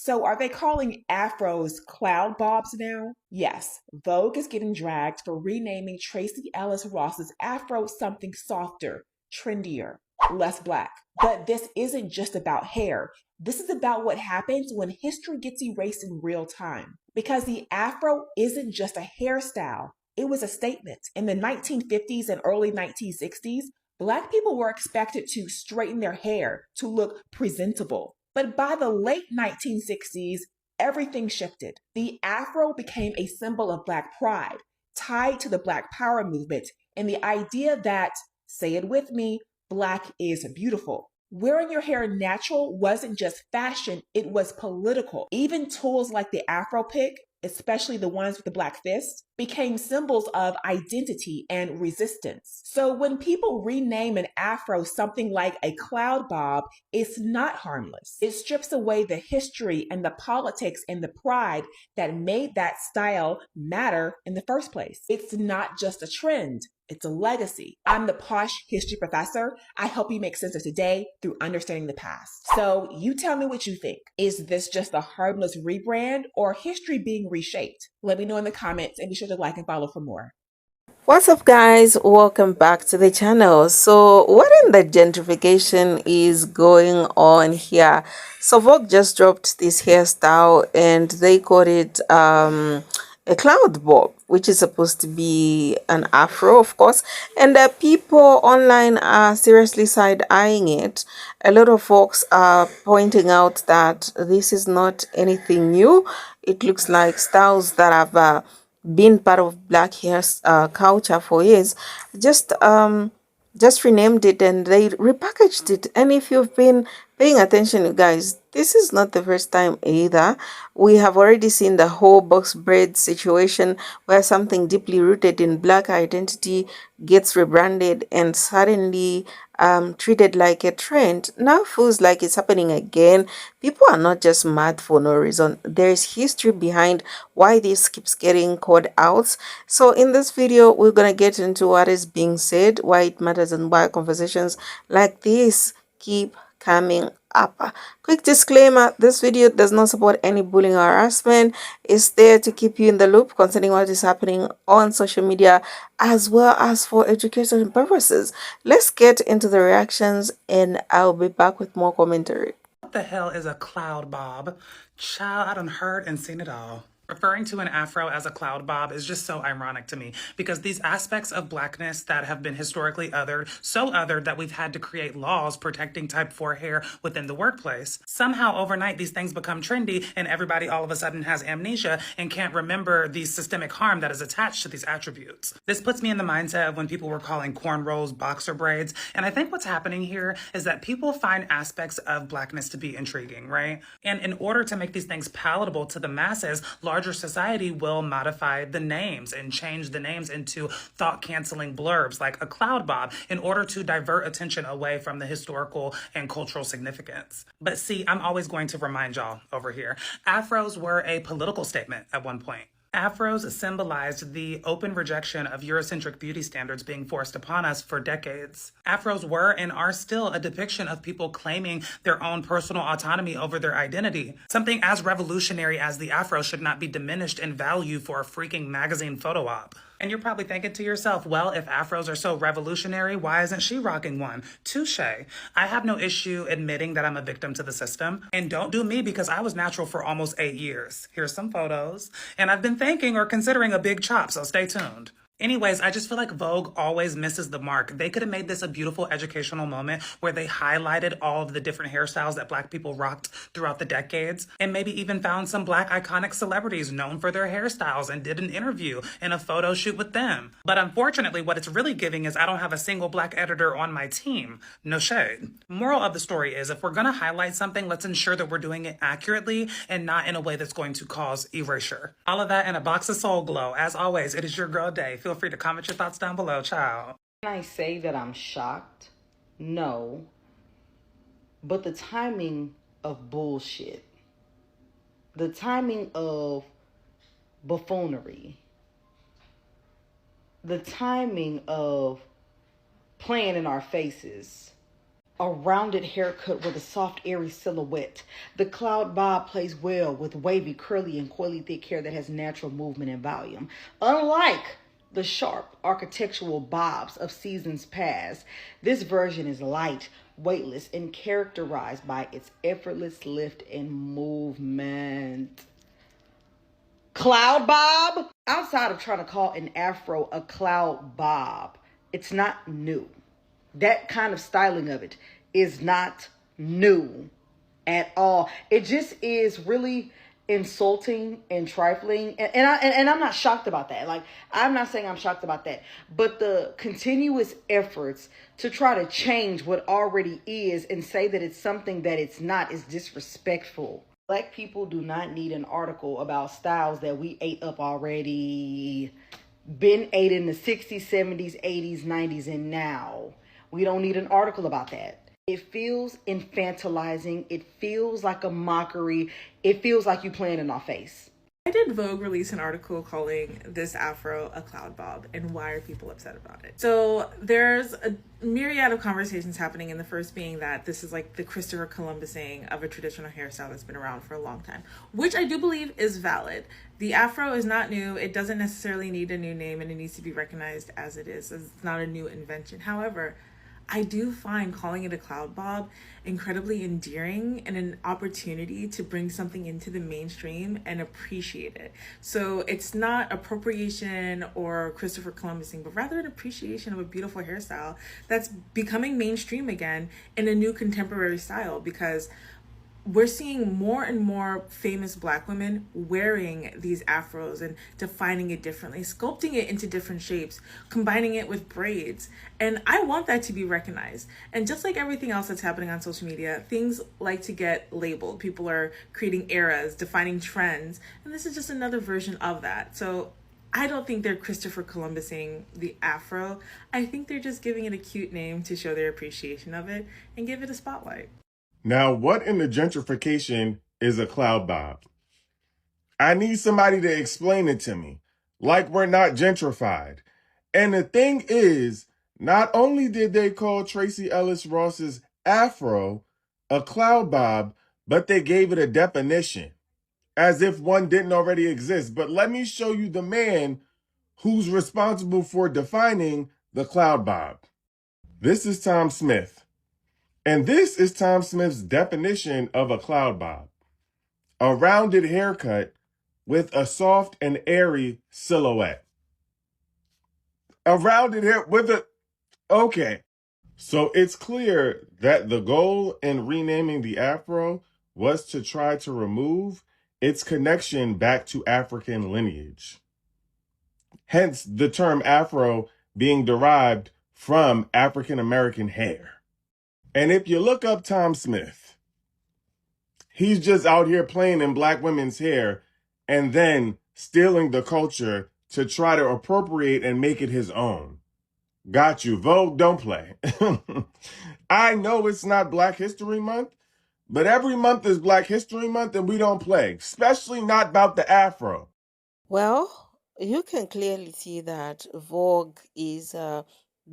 So are they calling afros cloud bobs now? Yes, Vogue is getting dragged for renaming Tracy Ellis Ross's afro something softer, trendier, less black. But this isn't just about hair. This is about what happens when history gets erased in real time. Because the afro isn't just a hairstyle, it was a statement. In the 1950s and early 1960s, Black people were expected to straighten their hair to look presentable. But by the late 1960s, everything shifted. The afro became a symbol of Black pride, tied to the Black Power movement and the idea that, say it with me, Black is beautiful. Wearing your hair natural wasn't just fashion, it was political. Even tools like the Afro pick, especially the ones with the black fist, became symbols of identity and resistance. So when people rename an afro something like a cloud bob, it's not harmless. It strips away the history and the politics and the pride that made that style matter in the first place. It's not just a trend. It's a legacy. I'm the posh history professor. I help you make sense of today through understanding the past. So you tell me what you think. Is this just a harmless rebrand or history being reshaped? Let me know in the comments and be sure to like and follow for more. What's up, guys? Welcome back to the channel. So what in the gentrification is going on here? So Vogue just dropped this hairstyle and they called it a cloud bob, which is supposed to be an afro, of course, and people online are seriously side-eyeing it. A lot of folks are pointing out that this is not anything new. It looks like styles that have been part of black hair culture for years, just just renamed it and they repackaged it. And if you've been paying attention, you guys, this is not the first time either. We have already seen the whole box braid situation where something deeply rooted in black identity gets rebranded and suddenly treated like a trend. Now feels like it's happening again. People are not just mad for no reason. There is history behind why this keeps getting called out. So in this video, we're gonna get into what is being said, why it matters, and why conversations like this keep coming up. Quick disclaimer, this video does not support any bullying or harassment. It's there to keep you in the loop concerning what is happening on social media as well as for education purposes. Let's get into the reactions and I'll be back with more commentary. What the hell is a cloud bob? Child, I done heard and seen it all. Referring to an afro as a cloud bob is just so ironic to me because these aspects of blackness that have been historically othered, so othered that we've had to create laws protecting type 4 hair within the workplace. Somehow overnight these things become trendy and everybody all of a sudden has amnesia and can't remember the systemic harm that is attached to these attributes. This puts me in the mindset of when people were calling cornrows boxer braids, and I think what's happening here is that people find aspects of blackness to be intriguing, right? And in order to make these things palatable to the masses, larger society will modify the names and change the names into thought-canceling blurbs like a cloud bob in order to divert attention away from the historical and cultural significance. But see, I'm always going to remind y'all over here, afros were a political statement at one point. Afros symbolized the open rejection of Eurocentric beauty standards being forced upon us for decades. Afros were and are still a depiction of people claiming their own personal autonomy over their identity. Something as revolutionary as the afro should not be diminished in value for a freaking magazine photo op. And you're probably thinking to yourself, well, if afros are so revolutionary, why isn't she rocking one? Touche. I have no issue admitting that I'm a victim to the system. And don't do me because I was natural for almost 8 years. Here's some photos. And I've been thinking or considering a big chop, so stay tuned. Anyways, I just feel like Vogue always misses the mark. They could have made this a beautiful educational moment where they highlighted all of the different hairstyles that Black people rocked throughout the decades and maybe even found some Black iconic celebrities known for their hairstyles and did an interview and a photo shoot with them. But unfortunately, what it's really giving is I don't have a single Black editor on my team. No shade. Moral of the story is if we're going to highlight something, let's ensure that we're doing it accurately and not in a way that's going to cause erasure. All of that in a box of Soul Glow. As always, it is your girl Day. Feel free to comment your thoughts down below, child. Can I say that I'm shocked? No. But the timing of bullshit, the timing of buffoonery, the timing of playing in our faces, A rounded haircut with a soft, airy silhouette. The cloud bob plays well with wavy, curly, and coily thick hair that has natural movement and volume. Unlike the sharp, architectural bobs of seasons past, this version is light, weightless, and characterized by its effortless lift and movement. Cloud bob? Outside of trying to call an afro a cloud bob, it's not new. That kind of styling of it is not new at all. It just is really insulting and trifling, and I'm not shocked about that. Like, I'm not saying I'm shocked about that, but the continuous efforts to try to change what already is and say that it's something that it's not is disrespectful. Black people do not need an article about styles that we ate up already. Been ate in the 60s, 70s, 80s, 90s, and now. We don't need an article about that. It feels infantilizing. It feels like a mockery. It feels like you playing in our face. Why did Vogue release an article calling this afro a cloud bob, and why are people upset about it? So there's a myriad of conversations happening, and the first being that this is like the Christopher Columbusing of a traditional hairstyle that's been around for a long time, which I do believe is valid. The afro is not new. It doesn't necessarily need a new name, and it needs to be recognized as it is. It's not a new invention. However, I do find calling it a cloud bob incredibly endearing and an opportunity to bring something into the mainstream and appreciate it. So it's not appropriation or Christopher Columbusing, but rather an appreciation of a beautiful hairstyle that's becoming mainstream again in a new contemporary style, because we're seeing more and more famous Black women wearing these afros and defining it differently, sculpting it into different shapes, combining it with braids. And I want that to be recognized. And just like everything else that's happening on social media, things like to get labeled. People are creating eras, defining trends. And this is just another version of that. So I don't think they're Christopher Columbusing the afro. I think they're just giving it a cute name to show their appreciation of it and give it a spotlight. Now, what in the gentrification is a cloud bob? I need somebody to explain it to me. Like we're not gentrified. And the thing is, not only did they call Tracee Ellis Ross's afro a cloud bob, but they gave it a definition, as if one didn't already exist. But let me show you the man who's responsible for defining the cloud bob. This is Tom Smith. And this is Tom Smith's definition of a cloud bob: a rounded haircut with a soft and airy silhouette. A rounded hair with a, okay. So it's clear that the goal in renaming the afro was to try to remove its connection back to African lineage. Hence the term afro being derived from African American hair. And if you look up Tom Smith, he's just out here playing in Black women's hair and then stealing the culture to try to appropriate and make it his own. Got you. Vogue, don't play. I know it's not Black History Month, but every month is Black History Month and we don't play, especially not about the afro. Well, you can clearly see that Vogue is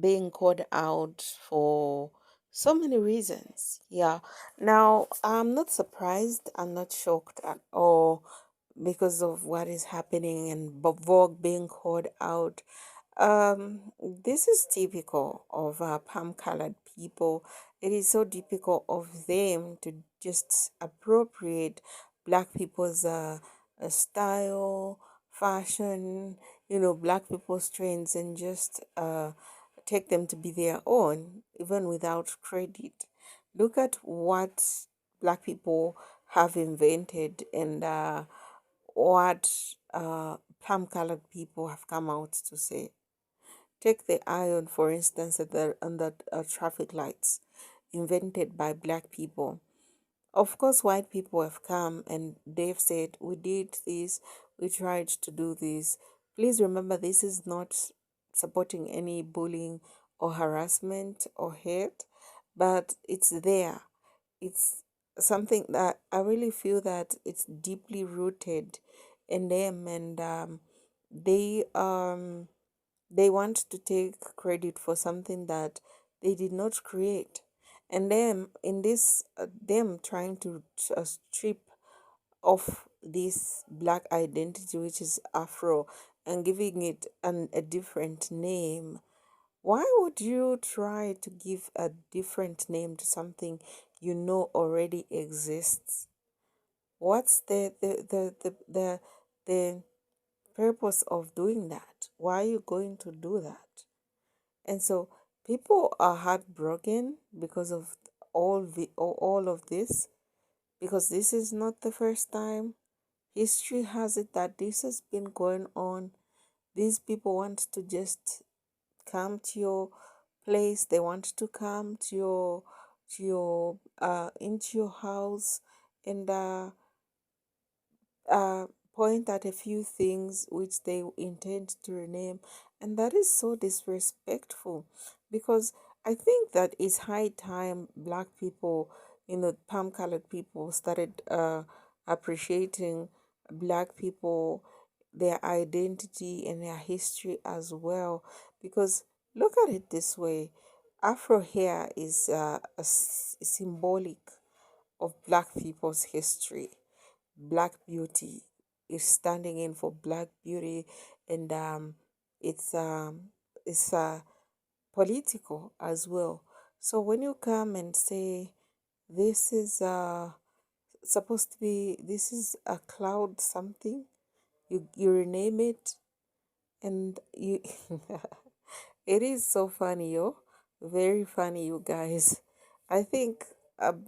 being called out for so many reasons. Yeah. Now, I'm not surprised. I'm not shocked at all because of what is happening and Vogue being called out. This is typical of palm-colored people. It is so typical of them to just appropriate Black people's style, fashion, Black people's trends, and just take them to be their own, even without credit. Look at what Black people have invented and what palm-colored people have come out to say. Take the iron, for instance, on the traffic lights, invented by Black people. Of course, white people have come and they've said, we did this, we tried to do this. Please remember, this is not supporting any bullying or harassment or hate, but it's there. It's something that I really feel that it's deeply rooted in them, and they want to take credit for something that they did not create. And then in this them trying to strip off this black identity, which is afro, and giving it a different name. Why would you try to give a different name to something you know already exists? What's the purpose of doing that? Why are you going to do that? And so people are heartbroken because of all of this, because this is not the first time. History has it that this has been going on. These people want to just come to your place. They want to come to your into your house and uh, point at a few things which they intend to rename, and that is so disrespectful, because I think that it's high time black people, palm colored people, started appreciating black people, their identity and their history as well. Because look at it this way: afro hair is symbolic of black people's history. Black beauty is standing in for black beauty, and it's political as well. So when you come and say this is supposed to be, this is a cloud something, you rename it, and you it is so funny, yo. Very funny, you guys. I think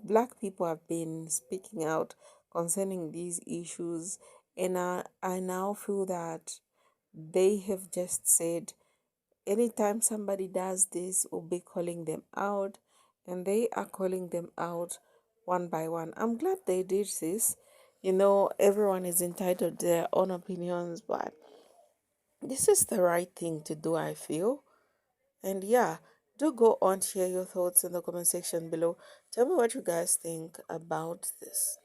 black people have been speaking out concerning these issues, and I now feel that they have just said anytime somebody does this, we'll be calling them out, and they are calling them out one by one. I'm glad they did this. Everyone is entitled to their own opinions, but this is the right thing to do, I feel. And yeah, do go on, share your thoughts in the comment section below. Tell me what you guys think about this.